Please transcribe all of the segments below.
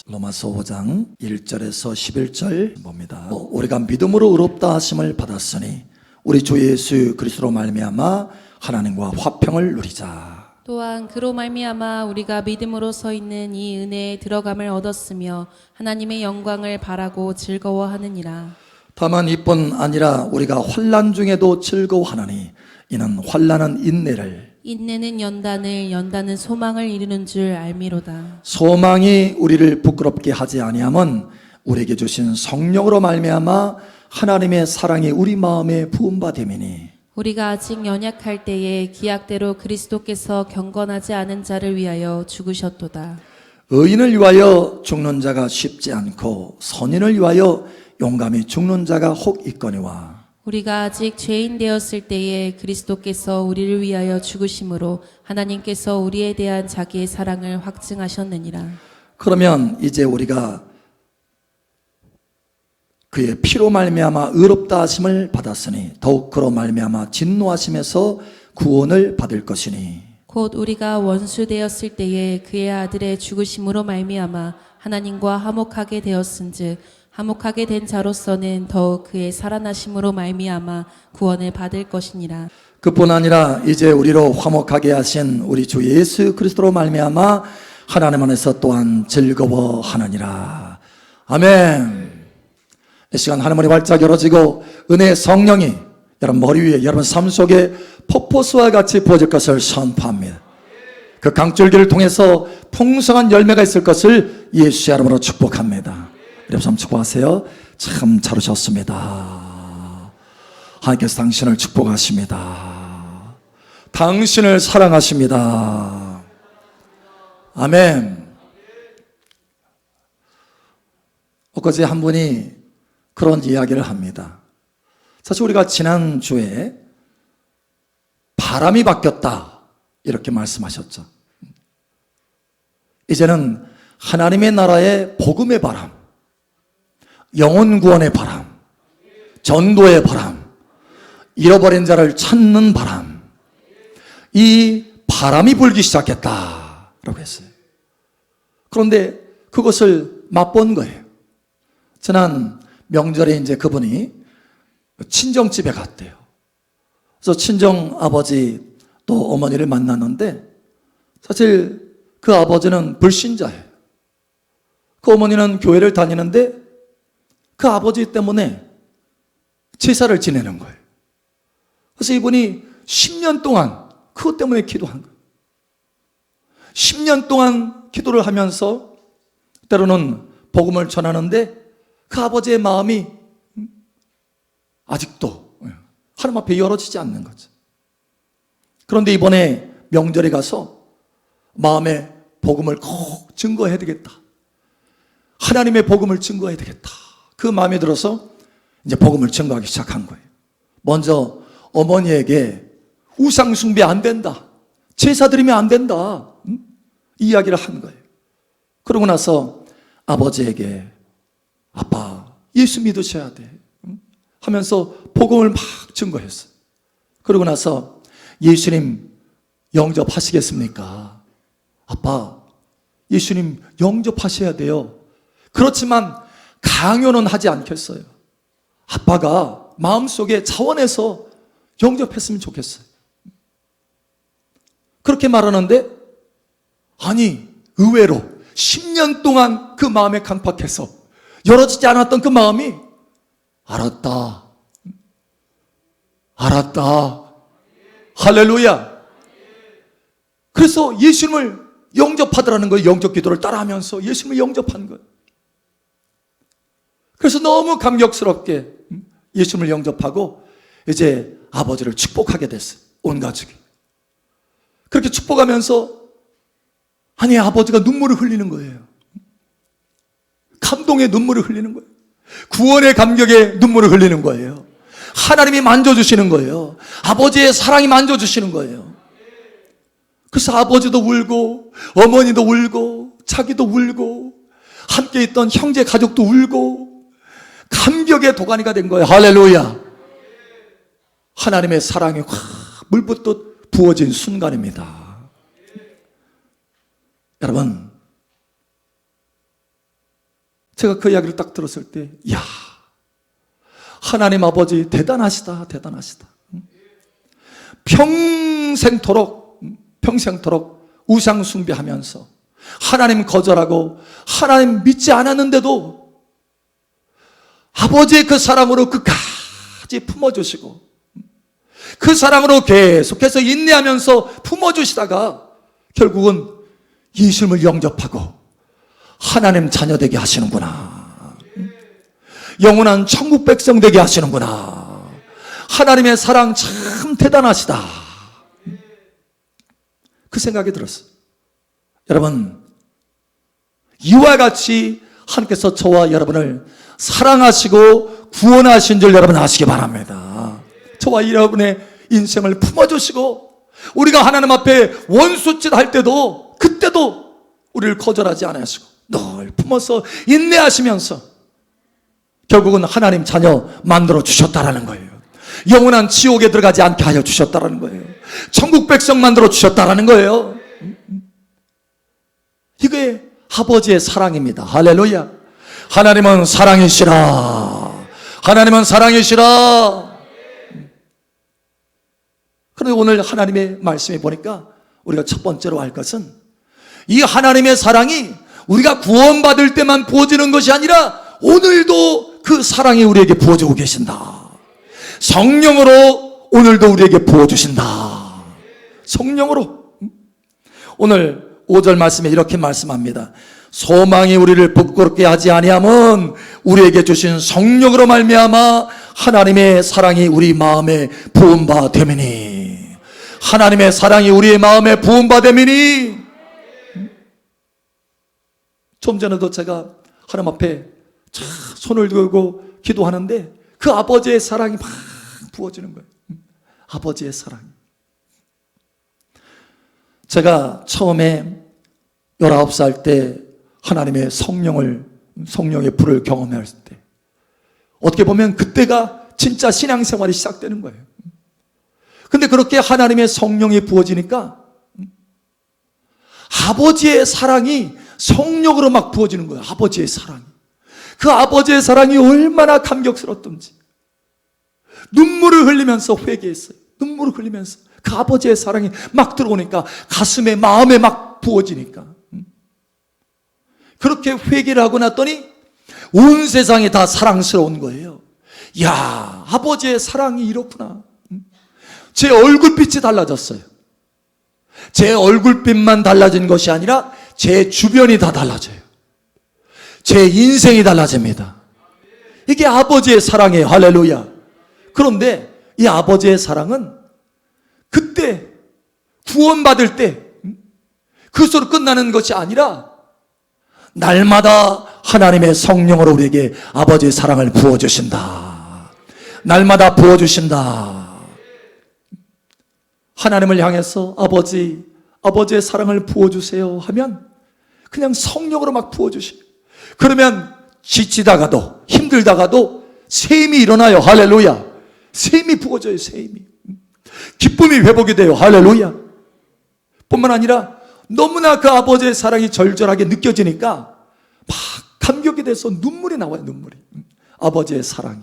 로마서 5장 1절에서 11절 봅니다. 우리가 믿음으로 의롭다 하심을 받았으니 우리 주 예수 그리스도로 말미암아 하나님과 화평을 누리자. 또한 그로 말미암아 우리가 믿음으로 서 있는 이 은혜에 들어감을 얻었으며 하나님의 영광을 바라고 즐거워하느니라. 다만 이뿐 아니라 우리가 환난 중에도 즐거워하나니 이는 환난은 인내는 연단을, 연단은 소망을 이루는 줄 알미로다. 소망이 우리를 부끄럽게 하지 아니함은 우리에게 주신 성령으로 말미암아 하나님의 사랑이 우리 마음에 부음받음이니 우리가 아직 연약할 때에 기약대로 그리스도께서 경건하지 않은 자를 위하여 죽으셨도다. 의인을 위하여 죽는 자가 쉽지 않고 선인을 위하여 용감히 죽는 자가 혹 있거니와 우리가 아직 죄인 되었을 때에 그리스도께서 우리를 위하여 죽으심으로 하나님께서 우리에 대한 자기의 사랑을 확증하셨느니라. 그러면 이제 우리가 그의 피로 말미암아 의롭다 하심을 받았으니 더욱 그로 말미암아 진노하심에서 구원을 받을 것이니 곧 우리가 원수 되었을 때에 그의 아들의 죽으심으로 말미암아 하나님과 화목하게 되었은즉 화목하게 된 자로서는 더욱 그의 살아나심으로 말미암아 구원을 받을 것이니라. 그뿐 아니라 이제 우리로 화목하게 하신 우리 주 예수 그리스도로 말미암아 하나님 안에서 또한 즐거워하느니라. 아멘. 이 시간 하늘문이 활짝 열어지고 은혜의 성령이 여러분 머리 위에 여러분 삶 속에 폭포수와 같이 부어질 것을 선포합니다. 그 강줄기를 통해서 풍성한 열매가 있을 것을 예수의 이름으로 축복합니다. 여러분 한번 축복하세요. 참 잘 오셨습니다. 하나님께서 당신을 축복하십니다. 당신을 사랑하십니다. 아멘. 엊그제 한 분이 그런 이야기를 합니다. 사실 우리가 지난주에 바람이 바뀌었다 이렇게 말씀하셨죠. 이제는 하나님의 나라의 복음의 바람, 영혼 구원의 바람, 전도의 바람, 잃어버린 자를 찾는 바람, 이 바람이 불기 시작했다라고 했어요. 그런데 그것을 맛본 거예요. 지난 명절에 이제 그분이 친정집에 갔대요. 그래서 친정 아버지 또 어머니를 만났는데 사실 그 아버지는 불신자예요. 그 어머니는 교회를 다니는데 그 아버지 때문에 제사를 지내는 거예요. 그래서 이분이 10년 동안 그것 때문에 기도한 거예요. 10년 동안 기도를 하면서 때로는 복음을 전하는데 그 아버지의 마음이 아직도 하나님 앞에 열어지지 않는 거죠. 그런데 이번에 명절에 가서 마음에 복음을 꼭 증거해야 되겠다. 하나님의 복음을 증거해야 되겠다. 그 마음에 들어서 이제 복음을 증거하기 시작한 거예요. 먼저 어머니에게 우상 숭배 안 된다. 제사 드리면 안 된다. 이 이야기를 한 거예요. 그러고 나서 아버지에게 아빠 예수 믿으셔야 돼 하면서 복음을 막 증거했어요. 그러고 나서 예수님 영접하시겠습니까? 아빠 예수님 영접하셔야 돼요. 그렇지만 강요는 하지 않겠어요. 아빠가 마음속에 자원해서 영접했으면 좋겠어요. 그렇게 말하는데 아니 의외로 10년 동안 그 마음에 강팍해서 열어지지 않았던 그 마음이 알았다. 할렐루야. 그래서 예수님을 영접하더라는 거예요. 영접 기도를 따라하면서 예수님을 영접한 거예요. 그래서 너무 감격스럽게 예수님을 영접하고 이제 아버지를 축복하게 됐어요. 온 가족이. 그렇게 축복하면서 아니 아버지가 눈물을 흘리는 거예요. 감동의 눈물을 흘리는 거예요. 구원의 감격에 눈물을 흘리는 거예요. 하나님이 만져주시는 거예요. 아버지의 사랑이 만져주시는 거예요. 그래서 아버지도 울고 어머니도 울고 자기도 울고 함께 있던 형제 가족도 울고 감격의 도가니가 된 거예요. 할렐루야. 하나님의 사랑이 확 물붓듯 부어진 순간입니다. 여러분 제가 그 이야기를 딱 들었을 때, 야, 하나님 아버지 대단하시다, 대단하시다. 평생토록 우상 숭배하면서 하나님 거절하고 하나님 믿지 않았는데도 아버지의 그 사랑으로 끝까지 품어주시고 그 사랑으로 계속해서 인내하면서 품어주시다가 결국은 예수님을 영접하고 하나님 자녀 되게 하시는구나. 영원한 천국 백성 되게 하시는구나. 하나님의 사랑 참 대단하시다. 그 생각이 들었어요. 여러분, 이와 같이 하나님께서 저와 여러분을 사랑하시고 구원하신 줄 여러분 아시기 바랍니다. 저와 여러분의 인생을 품어주시고 우리가 하나님 앞에 원수짓 할 때도 그때도 우리를 거절하지 않으시고 늘 품어서 인내하시면서 결국은 하나님 자녀 만들어 주셨다라는 거예요. 영원한 지옥에 들어가지 않게 하여 주셨다라는 거예요. 천국 백성 만들어 주셨다라는 거예요. 이게 아버지의 사랑입니다. 할렐루야. 하나님은 사랑이시라. 하나님은 사랑이시라. 그런데 오늘 하나님의 말씀에 보니까 우리가 첫 번째로 할 것은 이 하나님의 사랑이 우리가 구원받을 때만 부어지는 것이 아니라 오늘도 그 사랑이 우리에게 부어지고 계신다. 성령으로 오늘도 우리에게 부어주신다. 성령으로. 오늘 5절 말씀에 이렇게 말씀합니다. 소망이 우리를 부끄럽게 하지 아니함은 우리에게 주신 성령으로 말미암아 하나님의 사랑이 우리 마음에 부은 바 됨이니. 하나님의 사랑이 우리의 마음에 부은 바 됨이니. 좀 전에도 제가 하나님 앞에 손을 들고 기도하는데 그 아버지의 사랑이 막 부어지는 거예요. 아버지의 사랑. 제가 처음에 19살 때 하나님의 성령의 불을 경험했을 때 어떻게 보면 그때가 진짜 신앙생활이 시작되는 거예요. 근데 그렇게 하나님의 성령이 부어지니까 아버지의 사랑이 성령으로 막 부어지는 거예요. 아버지의 사랑이. 그 아버지의 사랑이 얼마나 감격스럽던지 눈물을 흘리면서 회개했어요. 눈물을 흘리면서 그 아버지의 사랑이 막 들어오니까 가슴에 마음에 막 부어지니까 그렇게 회개를 하고 났더니 온 세상이 다 사랑스러운 거예요. 야, 아버지의 사랑이 이렇구나. 제 얼굴빛이 달라졌어요. 제 얼굴빛만 달라진 것이 아니라 제 주변이 다 달라져요. 제 인생이 달라집니다. 이게 아버지의 사랑이에요. 할렐루야. 그런데 이 아버지의 사랑은 그때 구원받을 때 그것으로 끝나는 것이 아니라 날마다 하나님의 성령으로 우리에게 아버지의 사랑을 부어주신다. 날마다 부어주신다. 하나님을 향해서 아버지의 사랑을 부어주세요 하면 그냥 성령으로 막 부어주시고 그러면 지치다가도 힘들다가도 샘이 일어나요. 할렐루야. 샘이 부어져요. 샘이. 기쁨이 회복이 돼요. 할렐루야. 뿐만 아니라 너무나 그 아버지의 사랑이 절절하게 느껴지니까 막 감격이 돼서 눈물이 나와요. 눈물이. 아버지의 사랑이.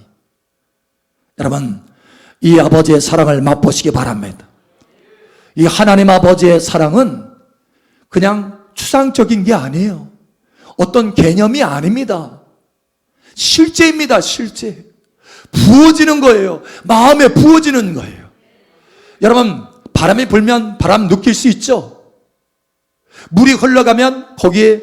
여러분, 이 아버지의 사랑을 맛보시기 바랍니다. 이 하나님 아버지의 사랑은 그냥 추상적인 게 아니에요. 어떤 개념이 아닙니다. 실제입니다. 실제. 부어지는 거예요. 마음에 부어지는 거예요. 여러분, 바람이 불면 바람 느낄 수 있죠? 물이 흘러가면 거기에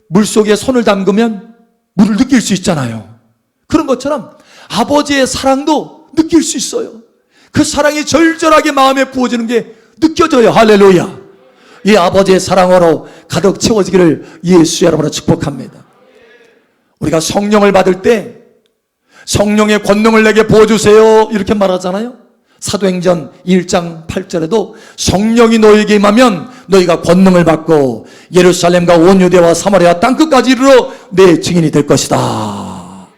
물속에 손을 담그면 물을 느낄 수 있잖아요. 그런 것처럼 아버지의 사랑도 느낄 수 있어요. 그 사랑이 절절하게 마음에 부어지는 게 느껴져요. 할렐루야. 이 아버지의 사랑으로 가득 채워지기를 예수 여러분으로 축복합니다. 우리가 성령을 받을 때 성령의 권능을 내게 부어주세요 이렇게 말하잖아요. 사도행전 1장 8절에도 성령이 너에게 임하면 너희가 권능을 받고 예루살렘과 온 유대와 사마리아 땅끝까지 이르러 내 증인이 될 것이다.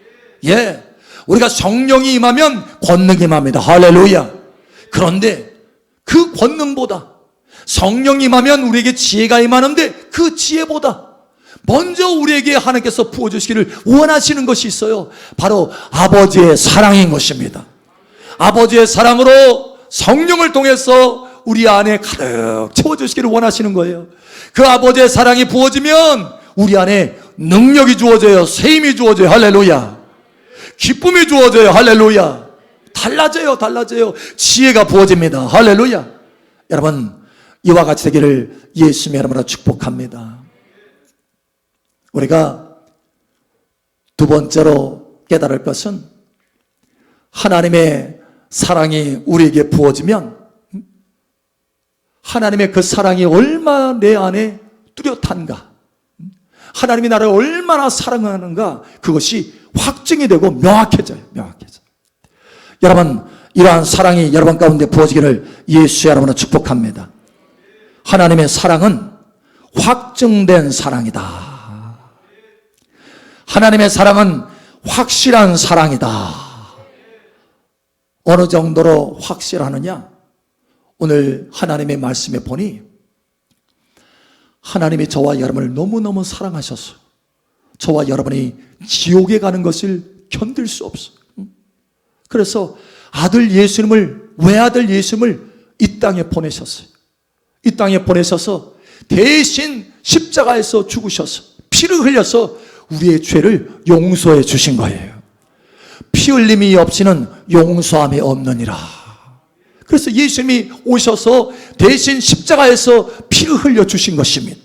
예, 우리가 성령이 임하면 권능이 임합니다. 할렐루야. 그런데 그 권능보다 성령이 임하면 우리에게 지혜가 임하는데 그 지혜보다 먼저 우리에게 하나님께서 부어주시기를 원하시는 것이 있어요. 바로 아버지의 사랑인 것입니다. 아버지의 사랑으로 성령을 통해서 우리 안에 가득 채워주시기를 원하시는 거예요. 그 아버지의 사랑이 부어지면 우리 안에 능력이 주어져요. 새 힘이 주어져요. 할렐루야. 기쁨이 주어져요. 할렐루야. 달라져요. 지혜가 부어집니다. 할렐루야. 여러분, 이와 같이 되기를 예수님의 이름으로 축복합니다. 우리가 두 번째로 깨달을 것은 하나님의 사랑이 우리에게 부어지면 하나님의 그 사랑이 얼마나 내 안에 뚜렷한가, 하나님이 나를 얼마나 사랑하는가, 그것이 확증이 되고 명확해져요. 여러분, 이러한 사랑이 여러분 가운데 부어지기를 예수의 이름으로 축복합니다. 하나님의 사랑은 확증된 사랑이다. 하나님의 사랑은 확실한 사랑이다. 어느 정도로 확실하느냐? 오늘 하나님의 말씀에 보니 하나님이 저와 여러분을 너무너무 사랑하셔서 저와 여러분이 지옥에 가는 것을 견딜 수 없어요. 그래서 외아들 예수님을 이 땅에 보내셨어요. 이 땅에 보내셔서 대신 십자가에서 죽으셔서 피를 흘려서 우리의 죄를 용서해 주신 거예요. 피 흘림이 없이는 용서함이 없느니라. 그래서 예수님이 오셔서 대신 십자가에서 피를 흘려 주신 것입니다.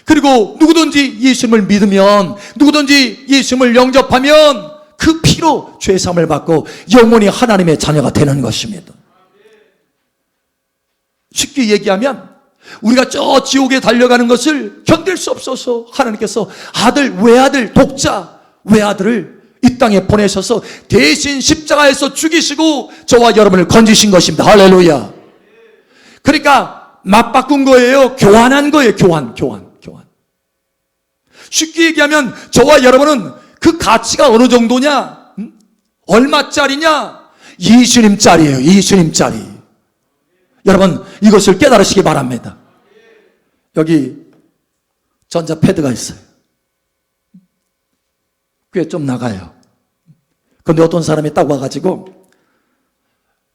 그리고 누구든지 예수님을 믿으면, 누구든지 예수님을 영접하면 그 피로 죄사함을 받고 영원히 하나님의 자녀가 되는 것입니다. 쉽게 얘기하면 우리가 저 지옥에 달려가는 것을 견딜 수 없어서 하나님께서 외아들, 독자 외아들을 이 땅에 보내셔서 대신 십자가에서 죽이시고 저와 여러분을 건지신 것입니다. 할렐루야. 그러니까 맞바꾼 거예요. 교환한 거예요. 교환. 쉽게 얘기하면 저와 여러분은 그 가치가 어느 정도냐? 얼마짜리냐? 예수님짜리예요. 예수님짜리. 여러분, 이것을 깨달으시기 바랍니다. 여기 전자패드가 있어요. 꽤 좀 나가요. 그런데 어떤 사람이 딱 와가지고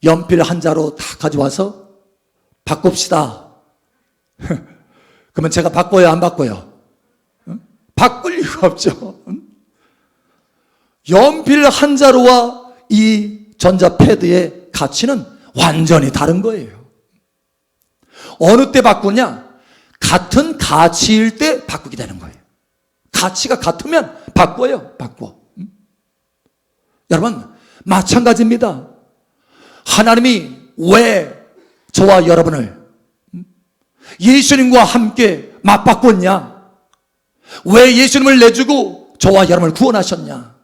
연필 한 자로 다 가져와서 바꿉시다. 그러면 제가 바꿔요, 안 바꿔요? 바꿀 이유가 없죠. 연필 한 자루와 이 전자패드의 가치는 완전히 다른 거예요. 어느 때 바꾸냐? 같은 가치일 때 바꾸게 되는 거예요. 가치가 같으면 바꿔요. 여러분, 마찬가지입니다. 하나님이 왜 저와 여러분을 예수님과 함께 맞바꿨냐? 왜 예수님을 내주고 저와 여러분을 구원하셨냐?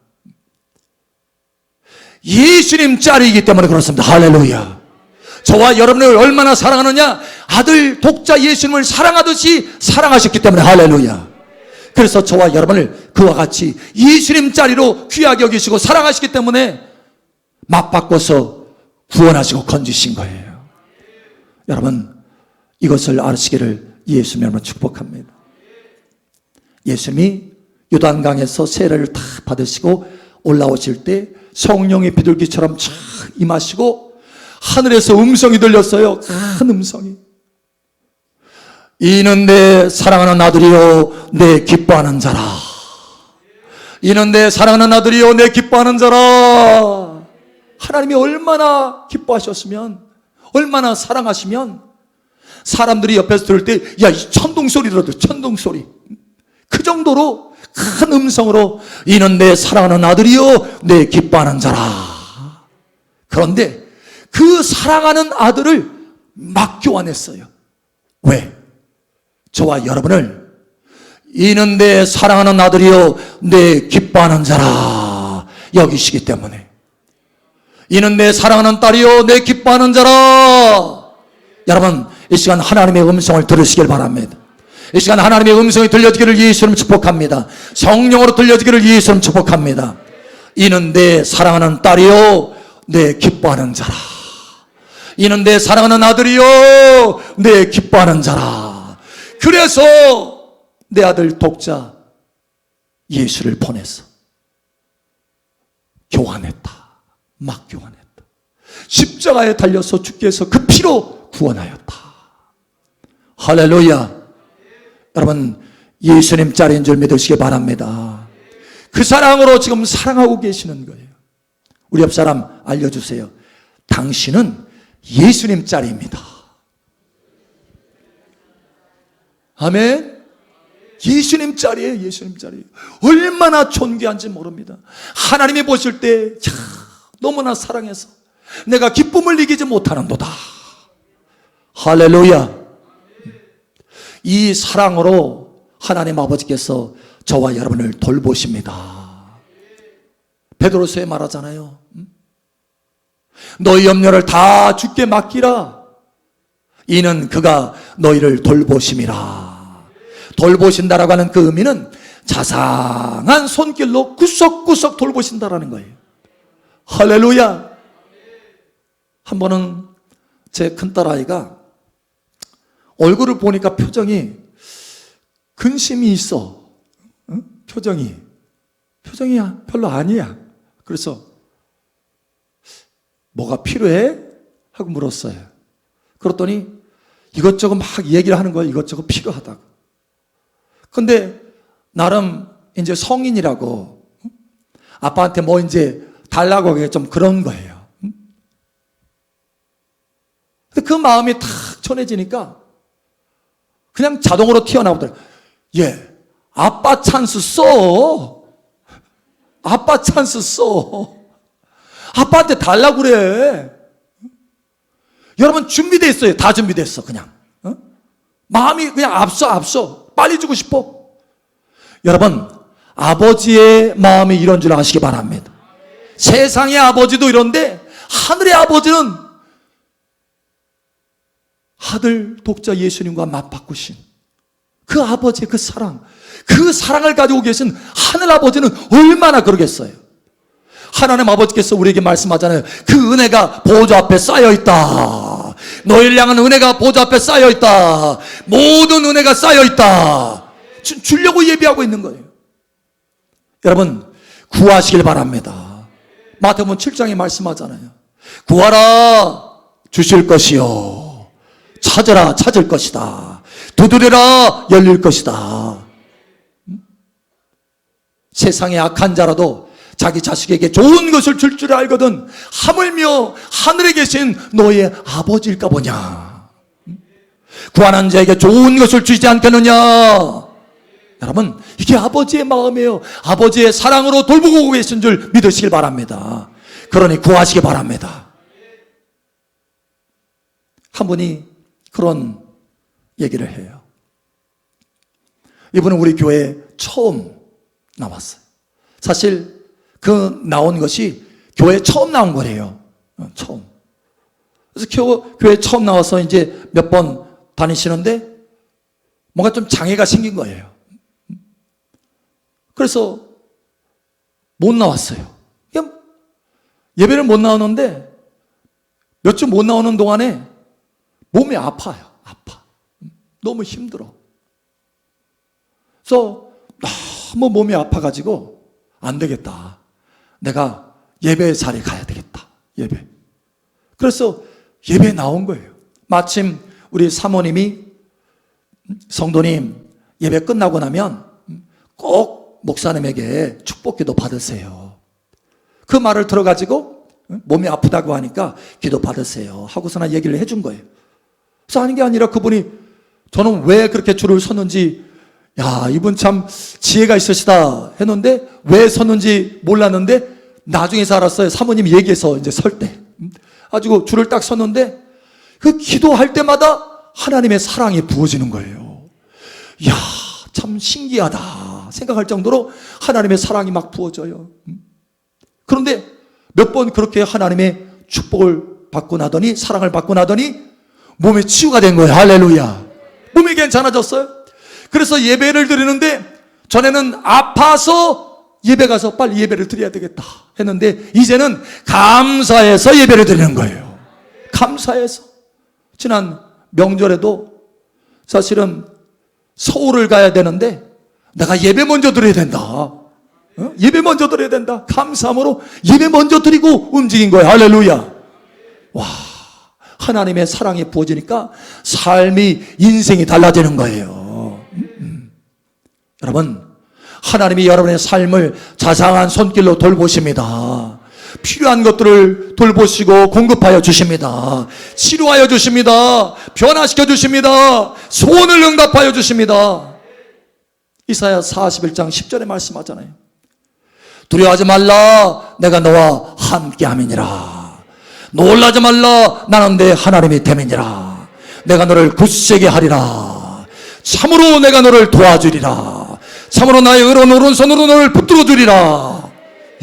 예수님 짤이기 때문에 그렇습니다. 할렐루야. 저와 여러분을 얼마나 사랑하느냐? 아들 독자 예수님을 사랑하듯이 사랑하셨기 때문에 할렐루야. 그래서 저와 여러분을 그와 같이 예수님 짤이로 귀하게 여기시고 사랑하시기 때문에 맞바꿔서 구원하시고 건지신 거예요. 여러분, 이것을 아시기를 예수님 이름으로 축복합니다. 예수님이 요단강에서 세례를 다 받으시고 올라오실 때 성령의 비둘기처럼 쫙 임하시고 하늘에서 음성이 들렸어요. 큰 음성이. 이는 내 사랑하는 아들이요 내 기뻐하는 자라. 이는 내 사랑하는 아들이요 내 기뻐하는 자라. 하나님이 얼마나 기뻐하셨으면, 얼마나 사랑하시면 사람들이 옆에서 들을 때 야, 이 천둥소리 들어도 천둥소리. 그 정도로 큰 음성으로 이는 내 사랑하는 아들이요 내 기뻐하는 자라. 그런데 그 사랑하는 아들을 막 교환했어요. 왜? 저와 여러분을 이는 내 사랑하는 아들이요 내 기뻐하는 자라 여기시기 때문에, 이는 내 사랑하는 딸이요 내 기뻐하는 자라. 여러분, 이 시간 하나님의 음성을 들으시길 바랍니다. 이 시간 하나님의 음성이 들려지기를 예수님 축복합니다. 성령으로 들려지기를 예수님 축복합니다. 이는 내 사랑하는 딸이요 내 기뻐하는 자라. 이는 내 사랑하는 아들이요 내 기뻐하는 자라. 그래서 내 아들 독자 예수를 보내서 교환했다. 막 교환했다. 십자가에 달려서 주께서 그 피로 구원하였다. 할렐루야. 여러분, 예수님 짤인 줄 믿으시기 바랍니다. 그 사랑으로 지금 사랑하고 계시는 거예요. 우리 옆 사람 알려주세요. 당신은 예수님 짤입니다. 아멘. 예수님 짤이에요. 예수님 짤이에요. 얼마나 존귀한지 모릅니다. 하나님이 보실 때 너무나 사랑해서 내가 기쁨을 이기지 못하는도다. 할렐루야. 이 사랑으로 하나님 아버지께서 저와 여러분을 돌보십니다. 베드로서에 말하잖아요. 너희 염려를 다 주께 맡기라. 이는 그가 너희를 돌보심이라. 돌보신다라고 하는 그 의미는 자상한 손길로 구석구석 돌보신다라는 거예요. 할렐루야. 한 번은 제 큰딸아이가 얼굴을 보니까 표정이 근심이 있어. 응? 표정이 별로 아니야. 그래서 뭐가 필요해? 하고 물었어요. 그랬더니 이것저것 막 얘기를 하는 거예요. 이것저것 필요하다고. 근데 나름 이제 성인이라고 아빠한테 뭐 이제 달라고 하기가 좀 그런 거예요. 근데 그 마음이 탁 전해지니까 그냥 자동으로 튀어나오더라고요. 예, 아빠 찬스 써. 아빠 찬스 써. 아빠한테 달라고 그래. 여러분 준비되어 있어요. 다 준비됐어 그냥. 마음이 그냥 앞서. 빨리 주고 싶어. 여러분, 아버지의 마음이 이런 줄 아시기 바랍니다. 세상의 아버지도 이런데 하늘의 아버지는 아들 독자 예수님과 맞바꾸신 그 아버지의 그 사랑을 가지고 계신 하늘 아버지는 얼마나 그러겠어요. 하나님 아버지께서 우리에게 말씀하잖아요. 그 은혜가 보좌 앞에 쌓여있다. 너희를 향한 은혜가 보좌 앞에 쌓여있다. 모든 은혜가 쌓여있다. 주려고 예비하고 있는 거예요. 여러분, 구하시길 바랍니다. 마태복음 7장에 말씀하잖아요. 구하라 주실 것이요, 찾으라 찾을 것이다, 두드려라 열릴 것이다. 세상에 악한 자라도 자기 자식에게 좋은 것을 줄 줄 알거든 하물며 하늘에 계신 너의 아버지일까 보냐. 구하는 자에게 좋은 것을 주지 않겠느냐. 여러분, 이게 아버지의 마음이에요. 아버지의 사랑으로 돌보고 계신 줄 믿으시길 바랍니다. 그러니 구하시기 바랍니다. 한 분이 그런 얘기를 해요. 이분은 우리 교회에 처음 나왔어요. 사실 그 나온 것이 교회에 처음 나온 거래요. 처음. 그래서 교회에 처음 나와서 이제 몇 번 다니시는데 뭔가 좀 장애가 생긴 거예요. 그래서 못 나왔어요. 그냥 예배를 못 나오는데 몇 주 못 나오는 동안에 몸이 아파요. 아파. 너무 힘들어. 그래서 너무 몸이 아파가지고 안 되겠다. 내가 예배 자리에 가야 되겠다. 예배. 그래서 예배에 나온 거예요. 마침 우리 사모님이 성도님 예배 끝나고 나면 꼭 목사님에게 축복기도 받으세요. 그 말을 들어가지고 몸이 아프다고 하니까 기도 받으세요 하고서나 얘기를 해준 거예요. 그래서 하는 게 아니라 그분이 저는 왜 그렇게 줄을 섰는지, 야, 이분 참 지혜가 있으시다 했는데 왜 섰는지 몰랐는데 나중에서 알았어요. 사모님이 얘기해서 이제 설 때 가지고 줄을 딱 섰는데 그 기도할 때마다 하나님의 사랑이 부어지는 거예요. 이야, 참 신기하다 생각할 정도로 하나님의 사랑이 막 부어져요. 그런데 몇 번 그렇게 하나님의 축복을 받고 나더니, 사랑을 받고 나더니 몸에 치유가 된 거예요. 할렐루야. 몸이 괜찮아졌어요. 그래서 예배를 드리는데 전에는 아파서 예배 가서 빨리 예배를 드려야 되겠다 했는데 이제는 감사해서 예배를 드리는 거예요. 감사해서. 지난 명절에도 사실은 서울을 가야 되는데 내가 예배 먼저 드려야 된다. 예배 먼저 드려야 된다. 감사함으로 예배 먼저 드리고 움직인 거예요. 할렐루야. 와, 하나님의 사랑이 부어지니까 삶이, 인생이 달라지는 거예요. 여러분, 하나님이 여러분의 삶을 자상한 손길로 돌보십니다. 필요한 것들을 돌보시고 공급하여 주십니다. 치료하여 주십니다. 변화시켜 주십니다. 소원을 응답하여 주십니다. 이사야 41장 10절에 말씀하잖아요. 두려워하지 말라, 내가 너와 함께함이니라. 놀라지 말라, 나는 내 하나님이 됨이니라. 내가 너를 굳세게 하리라. 참으로 내가 너를 도와주리라. 참으로 나의 의로운 오른손으로 너를 붙들어 주리라.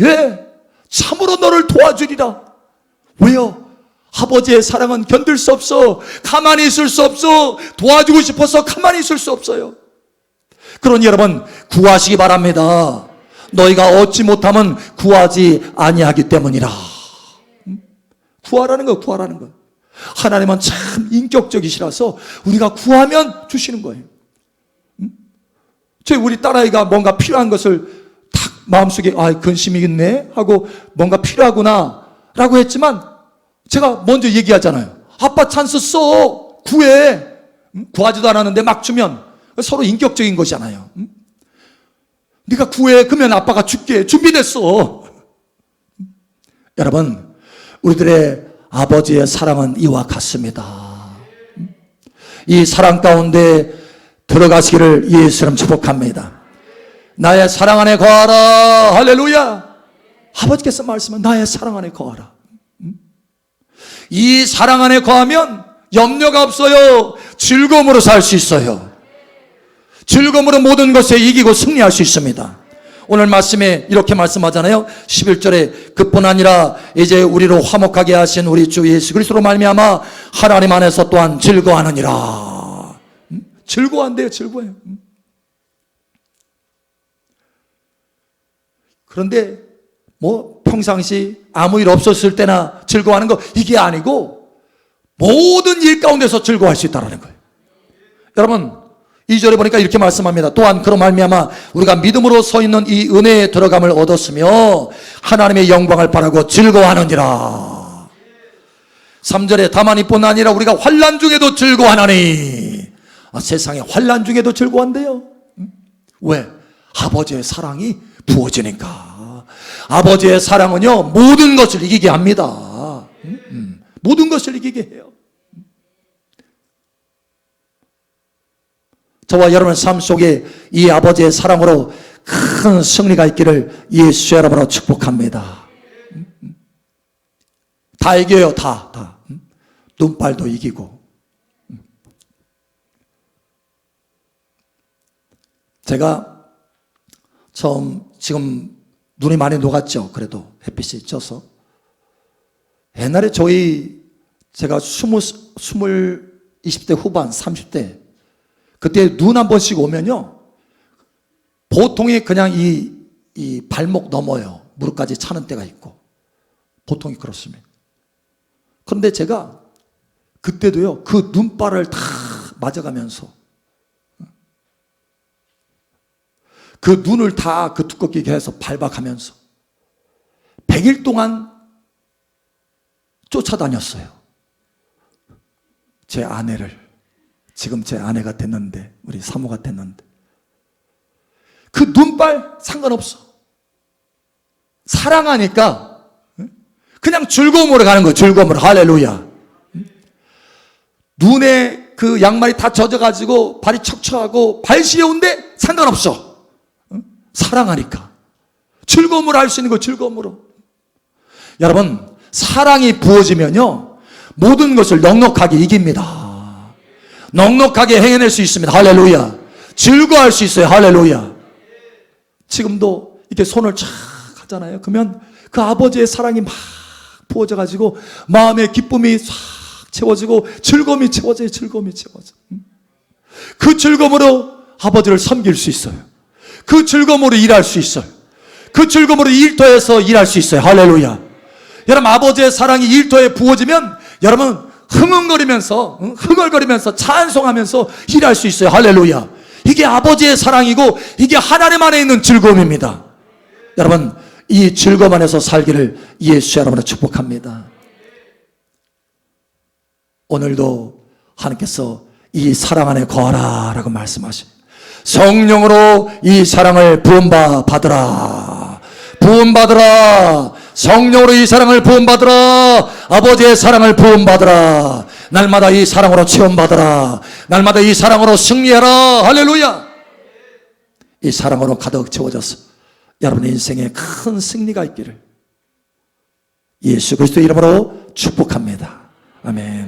예, 참으로 너를 도와주리라. 왜요? 아버지의 사랑은 견딜 수 없어. 가만히 있을 수 없어. 도와주고 싶어서 가만히 있을 수 없어요. 그러니 여러분, 구하시기 바랍니다. 너희가 얻지 못하면 구하지 아니하기 때문이라. 구하라는 거, 구하라는 거. 하나님은 참 인격적이시라서 우리가 구하면 주시는 거예요. 우리 딸아이가 뭔가 필요한 것을 탁 마음속에 근심이 있네 하고 뭔가 필요하구나 라고 했지만 제가 먼저 얘기하잖아요. 아빠 찬스 써, 구해. 구하지도 않았는데 막 주면 서로 인격적인 것이잖아요. 네가 구해, 그러면 아빠가 줄게. 준비됐어. 여러분, 우리들의 아버지의 사랑은 이와 같습니다. 이 사랑 가운데 들어가시기를 예수님 축복합니다. 나의 사랑 안에 거하라. 할렐루야. 아버지께서 말씀은 나의 사랑 안에 거하라. 이 사랑 안에 거하면 염려가 없어요. 즐거움으로 살 수 있어요. 즐거움으로 모든 것에 이기고 승리할 수 있습니다. 오늘 말씀에 이렇게 말씀하잖아요. 11절에 그뿐 아니라 이제 우리로 화목하게 하신 우리 주 예수 그리스도로 말미암아 하나님 안에서 또한 즐거워하느니라. 즐거워한대요. 즐거워요. 그런데 뭐 평상시 아무 일 없었을 때나 즐거워하는 거, 이게 아니고 모든 일 가운데서 즐거워할 수 있다는 거예요. 여러분, 2절에 보니까 이렇게 말씀합니다. 또한 그로 말미암아 우리가 믿음으로 서 있는 이 은혜에 들어감을 얻었으며 하나님의 영광을 바라고 즐거워하느니라. 3절에 다만 이뿐 아니라 우리가 환난 중에도 즐거워하나니. 세상에 환난 중에도 즐거워한대요. 왜? 아버지의 사랑이 부어지니까. 아버지의 사랑은요, 모든 것을 이기게 합니다. 모든 것을 이기게 해요. 저와 여러분의 삶 속에 이 아버지의 사랑으로 큰 승리가 있기를 예수 여러분으로 축복합니다. 다 이겨요. 다. 눈발도 이기고. 제가 지금 눈이 많이 녹았죠. 그래도 햇빛이 쪄서. 옛날에 제가 20대 후반, 30대 그때 눈 한 번씩 오면요, 보통이 그냥 이 발목 넘어요. 무릎까지 차는 때가 있고, 보통이 그렇습니다. 그런데 제가 그때도요, 그 눈발을 다 맞아가면서 그 눈을 다 그 두껍게 해서 밟아가면서 100일 동안 쫓아다녔어요. 제 아내를. 지금 제 아내가 됐는데, 우리 사모가 됐는데, 그 눈발 상관없어. 사랑하니까 그냥 즐거움으로 가는 거예요. 즐거움으로. 할렐루야. 눈에 그 양말이 다 젖어가지고 발이 척척하고 발 시려운데 상관없어. 사랑하니까 즐거움으로 할 수 있는 거. 즐거움으로. 여러분, 사랑이 부어지면요, 모든 것을 넉넉하게 이깁니다. 넉넉하게 행해낼 수 있습니다. 할렐루야. 즐거워할 수 있어요. 할렐루야. 지금도 이렇게 손을 쫙 하잖아요. 그러면 그 아버지의 사랑이 막 부어져가지고 마음의 기쁨이 싹 채워지고 즐거움이 채워져요. 즐거움이 채워져. 그 즐거움으로 아버지를 섬길 수 있어요. 그 즐거움으로 일할 수 있어요. 그 즐거움으로 일터에서 일할 수 있어요. 할렐루야. 여러분, 아버지의 사랑이 일터에 부어지면 여러분 흥얼거리면서 찬송하면서 일할 수 있어요. 할렐루야. 이게 아버지의 사랑이고 이게 하나님 안에 있는 즐거움입니다. 여러분, 이 즐거움 안에서 살기를 예수 여러분을 축복합니다. 오늘도 하나님께서 이 사랑 안에 거하라 라고 말씀하십니다. 성령으로 이 사랑을 받으라. 부음받으라. 성령으로 이 사랑을 부음받으라. 아버지의 사랑을 부음받으라. 날마다 이 사랑으로 체험받으라. 날마다 이 사랑으로 승리하라. 할렐루야. 이 사랑으로 가득 채워져서 여러분의 인생에 큰 승리가 있기를 예수 그리스도의 이름으로 축복합니다. 아멘.